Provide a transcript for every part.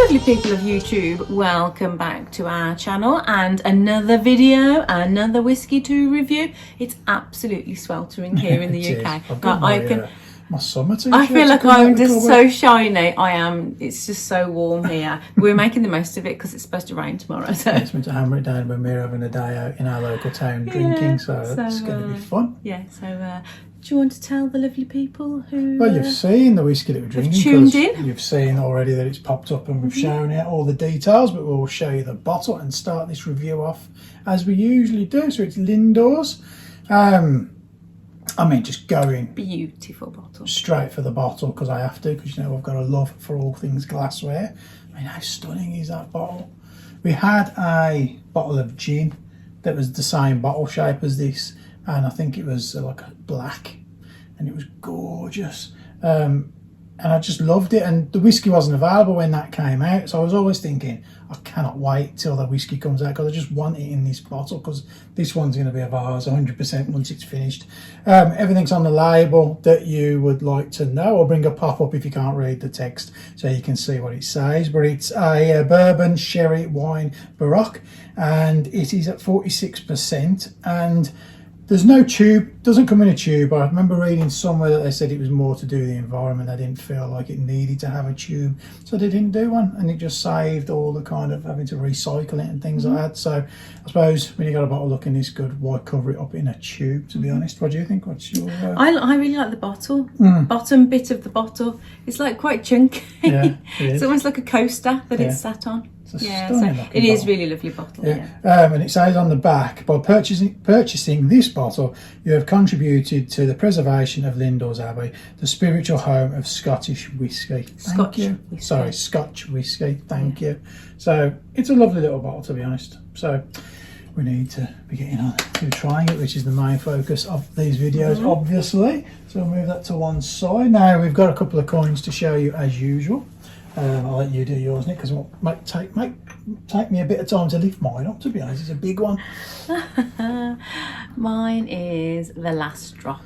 Lovely people of YouTube, welcome back to our channel and another video, another whiskey to review. It's absolutely sweltering here in the UK. I've got my summer t-shirt. I feel like I'm just so shiny. I am. It's just so warm here. We're making the most of it because it's supposed to rain tomorrow. So it's meant to hammer it down when we're having a day out in our local town drinking. So it's going to be fun. Yeah. So do you want to tell the lovely people who? Well, you've seen the whiskey that we're drinking. Tuned in. You've seen already that it's popped up and we've shown you all the details. But we'll show you the bottle and start this review off as we usually do. So it's Lindores. I mean, just going beautiful bottle straight for the bottle because I have to, because you know I've got a love for all things glassware. I mean, how stunning is that bottle? We had a bottle of gin that was the same bottle shape as this, and I think it was like a black, and it was gorgeous. And I just loved it, and the whiskey wasn't available when that came out, so I was always thinking I cannot wait till the whiskey comes out because I just want it in this bottle, because this one's going to be of ours 100% once it's finished. Everything's on the label that you would like to know. I'll bring a pop-up if you can't read the text so you can see what it says, but it's a bourbon sherry wine Baroque, and it is at 46%, and there's no tube, doesn't come in a tube. I remember reading somewhere that they said it was more to do with the environment. They didn't feel like it needed to have a tube, so they didn't do one, and it just saved all the kind of having to recycle it and things like that. So I suppose when you got a bottle looking this good, why cover it up in a tube, to be honest? What do you think? What's your I really like the bottle. Bottom bit of the bottle, it's like quite chunky. Yeah, it's almost like a coaster that it's sat on. Yeah, so it is really lovely bottle. And it says on the back, by purchasing this bottle, you have contributed to the preservation of Lindores Abbey, the spiritual home of Scottish whiskey. Thank you. Sorry, Scotch whiskey. Thank you. So it's a lovely little bottle, to be honest. So we need to be getting on to trying it, which is the main focus of these videos, obviously. So we'll move that to one side. Now we've got a couple of coins to show you as usual. I'll let you do yours, Nick, because it might take me a bit of time to lift mine up, to be honest. It's a big one. Mine is the last drop.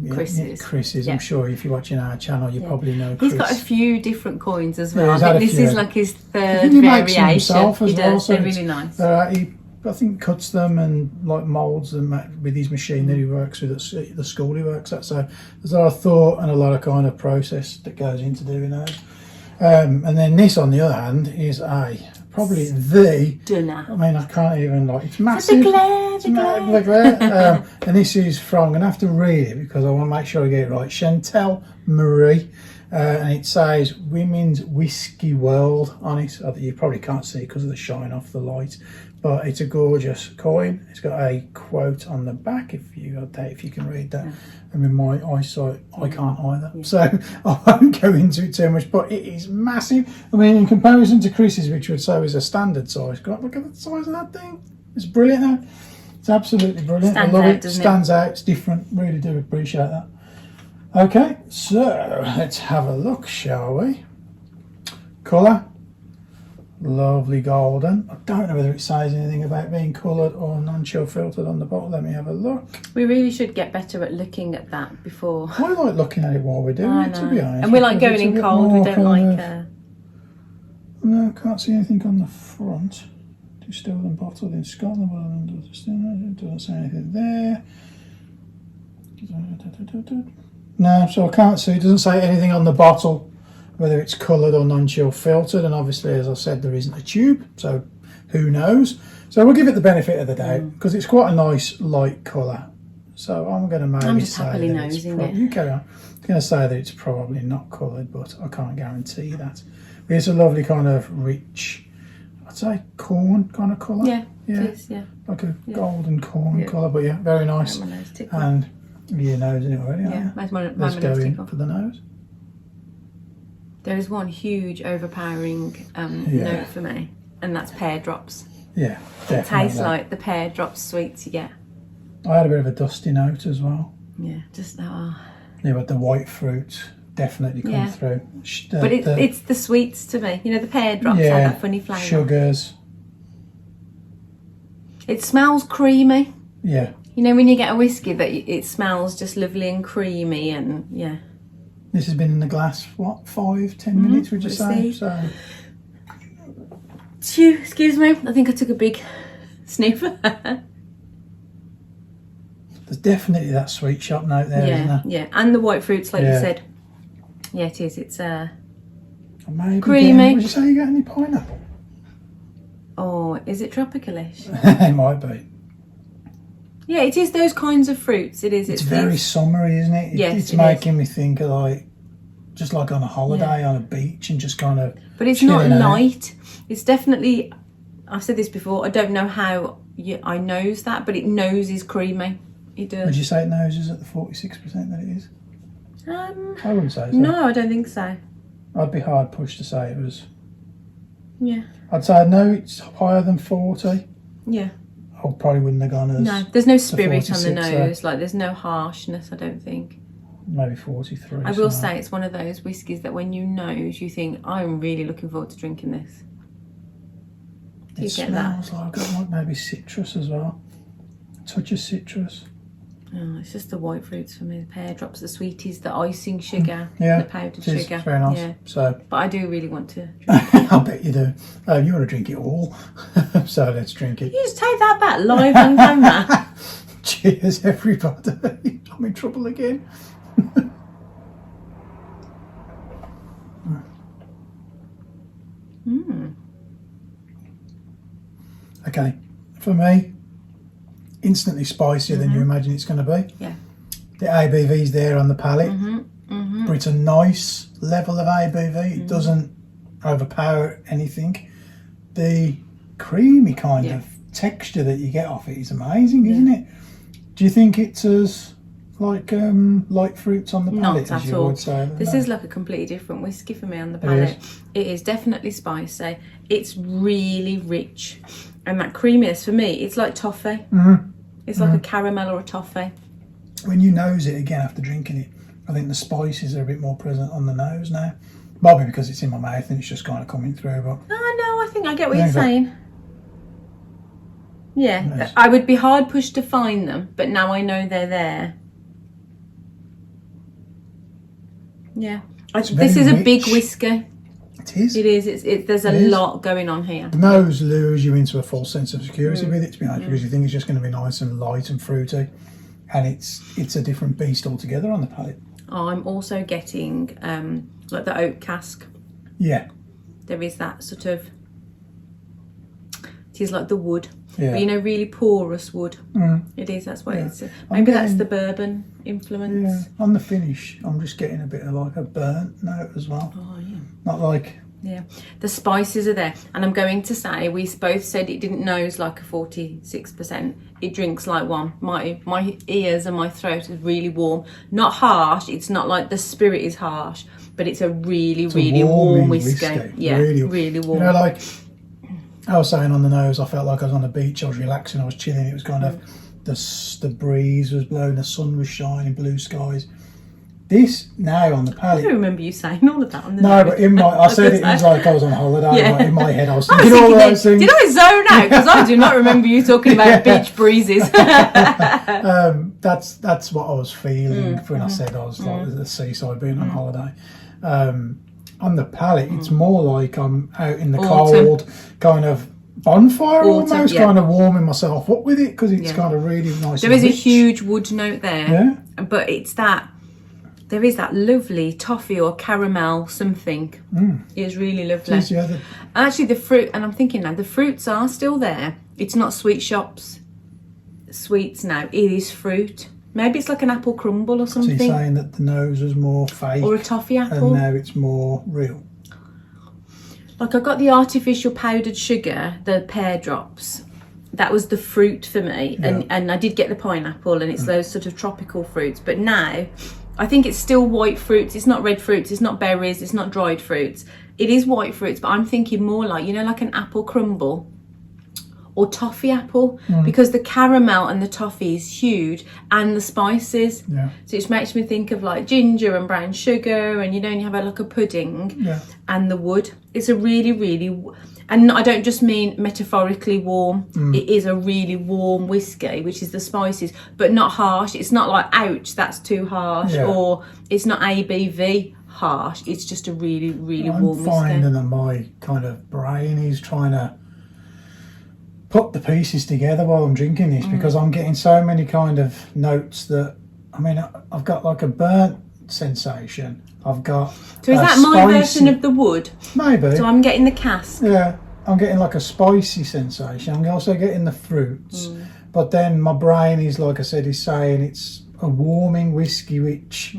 Chris's. Chris's. I'm sure if you're watching our channel, you probably know Chris. He's got a few different coins as well. I think this is like his third variation. Himself as he well, does. so They're really nice. He, I think, cuts them and like moulds them with his machine that he works with at the school he works at. So there's a lot of thought and a lot of kind of process that goes into doing those. And then this, on the other hand, is probably the Dunner. I mean, I can't even, like, it's massive. The glare. And this is from, I'm going to have to read it because I want to make sure I get it right, Chantal Marie. And it says Women's Whiskey World on it. You probably can't see it because of the shine off the light, but it's a gorgeous coin. It's got a quote on the back if you can read that. I mean, my eyesight, I can't either, so I won't go into it too much, but it is massive. I mean, in comparison to Chris's, which would say is a standard size, look at the size of that thing. It's brilliant now. It's absolutely brilliant. I love it. Stands out. It's different. Really do appreciate that. Okay, so let's have a look, shall we? Colour, lovely golden. I don't know whether it says anything about being coloured or non-chill filtered on the bottle. Let me have a look. We really should get better at looking at that before. I like looking at it while we're doing it, to be honest. And we like going in cold. We don't like. No, can't see anything on the front. Distilled and bottled in Scotland. Doesn't say anything there. No, so I can't see. It doesn't say anything on the bottle, whether it's coloured or non-chill filtered, and obviously, as I said, there isn't a tube, so who knows. So we'll give it the benefit of the doubt because it's quite a nice light colour. So I'm going to maybe say happily that it's probably, you carry on. I'm going to say that it's probably not coloured, but I can't guarantee that. But it's a lovely kind of rich, I'd say corn kind of colour. Yeah, it is, like a golden corn colour, but yeah, very nice. And your nose in it already, let's go in for the nose. There is one huge overpowering note for me, and that's pear drops. Yeah, definitely. It tastes like the pear drops sweets you get. I had a bit of a dusty note as well. Yeah, just Yeah, but the white fruit definitely come through. But it's the sweets to me. You know, the pear drops have that funny flavour. Sugars. It smells creamy. Yeah. You know, when you get a whiskey that it smells just lovely and creamy, and This has been in the glass, what, 5-10 minutes, would you say? So Excuse me, I think I took a big sniff. There's definitely that sweet shop note there, isn't there? Yeah, and the white fruits, like you said. Yeah, it is. It's maybe creamy. Would you say you got any pineapple? Oh, is it tropicalish? It might be. Yeah, it is those kinds of fruits. It is. It's very summery, isn't it? Yes, it's making me think of like, just like on a holiday on a beach and just kind of. But it's not light. It's definitely. I've said this before. I don't know how I knows that, but it noses creamy. It does. Would you say it noses at the 46% that it is? I wouldn't say so. No, I don't think so. I'd be hard pushed to say it was. Yeah. I'd say no, it's higher than 40. Yeah. I probably wouldn't have gone as. No, there's no spirit 46, on the nose. Like there's no harshness. I don't think. Maybe 43. I will say it's one of those whiskies that when you nose, you think, I'm really looking forward to drinking this. Do you get that? It smells like I've got like maybe citrus as well. A touch of citrus. Oh, it's just the white fruits for me. The pear drops, the sweeties, the icing sugar, the powdered sugar. It's very nice. Yeah. So, but I do really want to drink it. I bet you do. You want to drink it all. So let's drink it. You just take that back live on camera. Cheers, everybody. I'm in trouble again. Okay, for me, instantly spicier than you imagine it's going to be. Yeah. The ABV's there on the palate, but it's a nice level of ABV. It doesn't overpower anything. The creamy kind of texture that you get off it is amazing, isn't it? Do you think it's as like light fruits on the palate as you would say? This is like a completely different whiskey for me on the palate. It is definitely spicy. It's really rich. And that creaminess, for me, it's like toffee. It's like a caramel or a toffee. When you nose it again after drinking it, I think the spices are a bit more present on the nose now. Probably because it's in my mouth and it's just kind of coming through. But no, I think I get what you're saying. Yeah, I would be hard pushed to find them, but now I know they're there. Yeah, this is a big whiskey. It is. It is. There's a lot going on here. The nose lures you into a false sense of security with it, to be honest, because you think it's just going to be nice and light and fruity, and it's a different beast altogether on the palate. I'm also getting like the oak cask. Yeah. There is that sort of. It is like the wood, but really porous wood. It is. That's what it's. Maybe that's the bourbon influence. Yeah. On the finish, I'm just getting a bit of like a burnt note as well. Oh yeah. Not like. Yeah, the spices are there, and I'm going to say we both said it didn't nose like a 46%. It drinks like one. My ears and my throat is really warm, not harsh. It's not like the spirit is harsh, but it's a really warm whiskey. Yeah, really warm. You know, like I was saying on the nose, I felt like I was on the beach. I was relaxing. I was chilling. It was kind of the breeze was blowing, the sun was shining, blue skies. This now on the palate. I don't remember you saying all of that on the No, nose. but in my, I said it was like I was on holiday. Yeah. Like in my head, I was thinking all those things. Did I zone out? Because I do not remember you talking about beach breezes. That's what I was feeling when I said I was like at the seaside being on holiday. On the palate, it's more like I'm out in the cold, kind of bonfire almost, kind of warming myself up with it because it's kind of really nice. There is a huge wood note there, but it's that. There is that lovely toffee or caramel something. It's really lovely. It is, Actually, the fruit, and I'm thinking now, the fruits are still there. It's not sweet shops sweets now. It is fruit. Maybe it's like an apple crumble or something. So you're saying that the nose was more fake. Or a toffee apple. And now it's more real. Like I got the artificial powdered sugar, the pear drops. That was the fruit for me. And I did get the pineapple and it's those sort of tropical fruits. But now... I think it's still white fruits. It's not red fruits. It's not berries. It's not dried fruits. It is white fruits, but I'm thinking more like, like an apple crumble or toffee apple because the caramel and the toffee is huge and the spices. Yeah. So it makes me think of like ginger and brown sugar and, you have like a pudding and the wood. It's a really, and I don't just mean metaphorically warm. It is a really warm whiskey, which is the spices, but not harsh. It's not like, ouch, that's too harsh, or it's not ABV harsh. It's just a really, really I'm warm finding whiskey. that my kind of brain is trying to put the pieces together while I'm drinking this, because I'm getting so many kind of notes that, I mean, I've got like a burnt sensation. I've got So is that my version of the wood? Maybe. So I'm getting the cask. Yeah, I'm getting like a spicy sensation. I'm also getting the fruits. But then my brain is, like I said, is saying it's a warming whiskey, which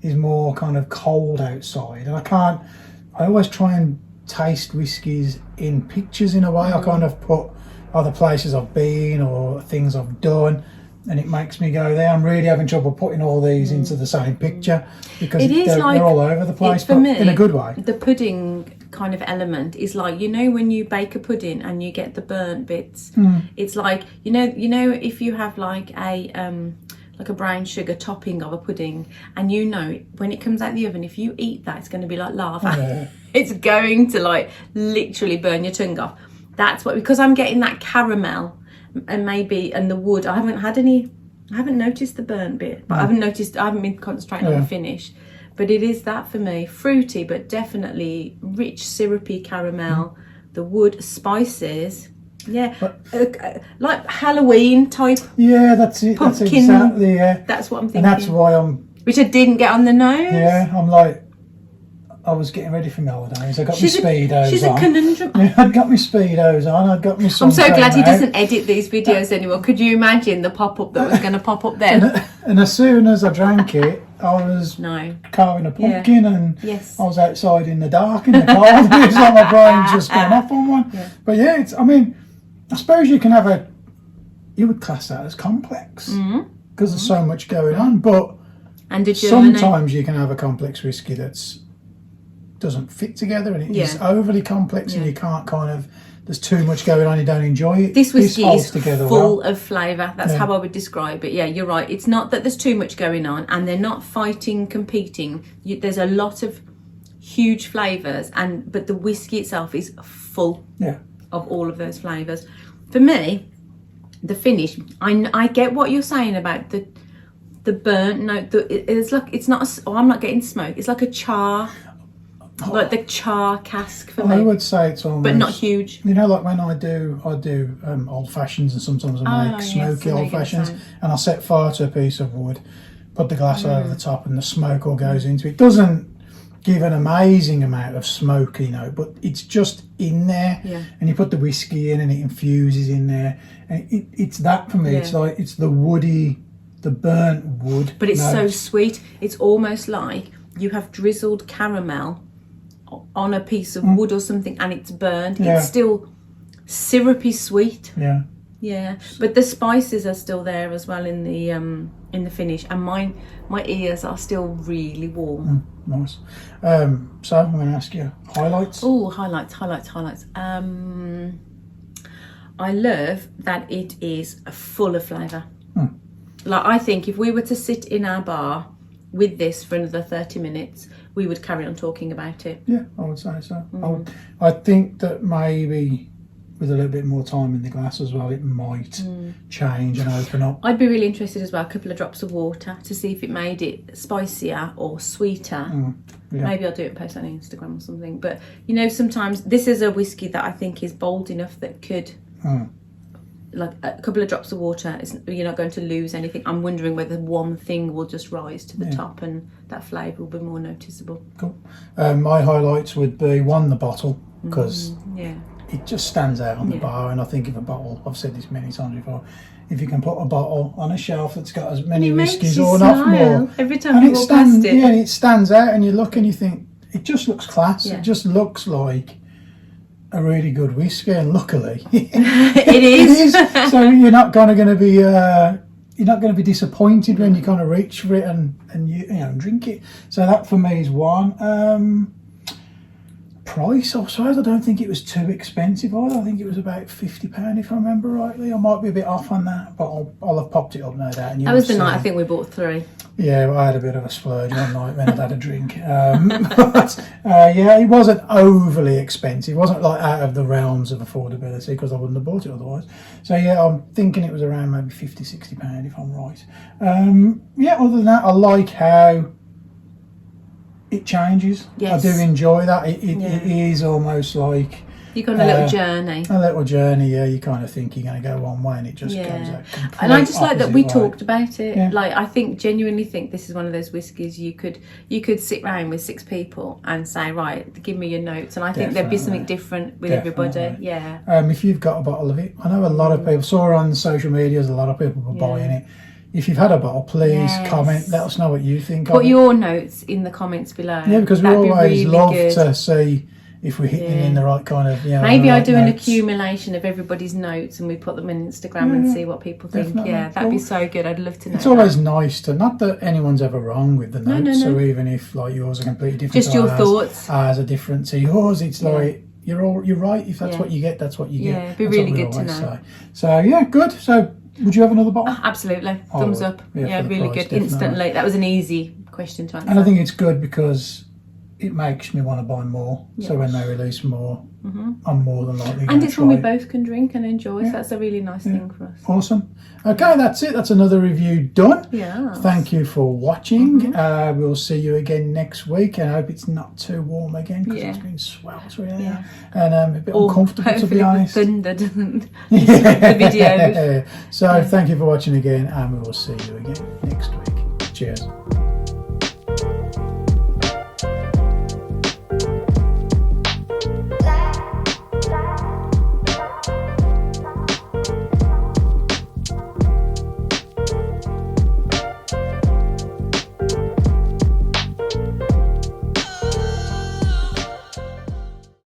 is more kind of cold outside. And I always try and taste whiskies in pictures in a way. I kind of put other places I've been or things I've done, and it makes me go there. I'm really having trouble putting all these into the same picture, because they're all over the place, but me, in a good way. The pudding kind of element is like, you know, when you bake a pudding and you get the burnt bits, it's like, you know if you have like a brown sugar topping of a pudding, and you know when it comes out the oven, if you eat that, it's going to be like lava. Yeah. It's going to like literally burn your tongue off. That's what, because I'm getting that caramel and the wood. I haven't noticed the burnt bit, but I haven't been concentrating on the finish. But it is that for me, fruity, but definitely rich, syrupy caramel, the wood, spices. Yeah, like Halloween type. Yeah, that's it. Pumpkin. That's exactly, yeah. That's what I'm thinking. And that's why which I didn't get on the nose. Yeah, I'm like, I was getting ready for my holidays. I got my Speedos on. She's a conundrum. Yeah, I'd got my Speedos on. I'd got my sun I'm so glad he out. doesn't edit these videos anymore. Could you imagine the pop-up that was going to pop up then? And as soon as I drank it, I was carving a pumpkin, and I was outside in the dark in the cold. It's like my brain just gone off on one. Yeah. But yeah, I suppose you would class that as complex, because there's so much going on. But sometimes you can have a complex whiskey that's doesn't fit together, and it is overly complex, and you can't there's too much going on, you don't enjoy it. This whiskey is full well. of flavour. That's how I would describe it. Yeah, you're right. It's not that there's too much going on and they're not fighting, competing. There's a lot of huge flavours, but the whiskey itself is full of all of those flavours. For me, the finish, I get what you're saying about the burnt note. It's like, it's not I'm not getting smoke. It's like a char. Like the char cask for me. I would say it's almost, but not huge. You know, like when I do old fashions, and sometimes I make smoky old fashions, and I'll set fire to a piece of wood, put the glass over the top, and the smoke all goes into it. It doesn't give an amazing amount of smoke, but it's just in there. Yeah. And you put the whiskey in, and it infuses in there, and it's that for me. Yeah. It's like, it's the woody, the burnt wood. But it's so sweet. It's almost like you have drizzled caramel on a piece of wood or something, and it's burned. It's still syrupy sweet. Yeah, but the spices are still there as well in the finish, and my ears are still really warm. Nice. So I'm going to ask you highlights. Highlights. I love that it is full of flavour. Like, I think if we were to sit in our bar with this for another 30 minutes, we would carry on talking about it. Yeah, I would say so. I think that maybe with a little bit more time in the glass as well, it might change and open up. I'd be really interested as well, a couple of drops of water to see if it made it spicier or sweeter. Maybe I'll do it and post on Instagram or something. But, sometimes this is a whiskey that I think is bold enough that could... like a couple of drops of water, you're not going to lose anything. I'm wondering whether one thing will just rise to the top and that flavour will be more noticeable. Cool. My highlights would be, one, the bottle, because it just stands out on the bar. And I think if a bottle, I've said this many times before, if you can put a bottle on a shelf that's got as many whiskies or not more, every time you walk past it, and it stands out, and you look and you think, it just looks class. It just looks like a really good whiskey, and luckily it is. So you're not going to be disappointed when you kind of reach for it and you drink it. So that for me is one. Price, I suppose, I don't think it was too expensive either. I think it was about £50 if I remember rightly. I might be a bit off on that, but I'll have popped it up no doubt. That was the night I think we bought 3. Yeah, I had a bit of a splurge one night when I'd had a drink. It wasn't overly expensive. It wasn't like out of the realms of affordability, because I wouldn't have bought it otherwise. So yeah, I'm thinking it was around maybe £50, £60 if I'm right. Other than that, I like how it changes. Yes. I do enjoy that. It is almost like you got a little journey. A little journey, yeah. You kind of think you're going to go one way, and it just goes out. And I just like that we talked about it. Yeah. Like, I genuinely think this is one of those whiskies you could sit round with 6 people and say, right, give me your notes. And I think there'd be something different with everybody. Yeah. If you've got a bottle of it, I know a lot of people saw on social medias. A lot of people were buying it. If you've had a bottle, please comment. Let us know what you think. Put your notes in the comments below. Yeah, because we always love to see if we're hitting in the right kind of, maybe I do an accumulation of everybody's notes and we put them on Instagram and see what people think. Definitely. Yeah, that'd be so good. I'd love to know. It's always nice to, not that anyone's ever wrong with the notes, so even if like yours are completely different, just your thoughts. Ours are different to yours. It's like you're right. If that's what you get, that's what you get. Yeah, it'd be really good to know. Say. So yeah, good. So would you have another bottle? Absolutely. Thumbs up. Yeah, really good. Definitely. Instantly. That was an easy question to answer. And I think it's good because it makes me want to buy more. So when they release more, I'm more than likely going and to it's try one we both can drink and enjoy. So that's a really nice thing for us. Awesome. Okay, that's it. That's another review done. Yeah. Thank you for watching. We'll see you again next week. And I hope it's not too warm again because it's been sweltering and a bit uncomfortable, to be honest. Thunder doesn't the video. So thank you for watching again, and we will see you again next week. Cheers.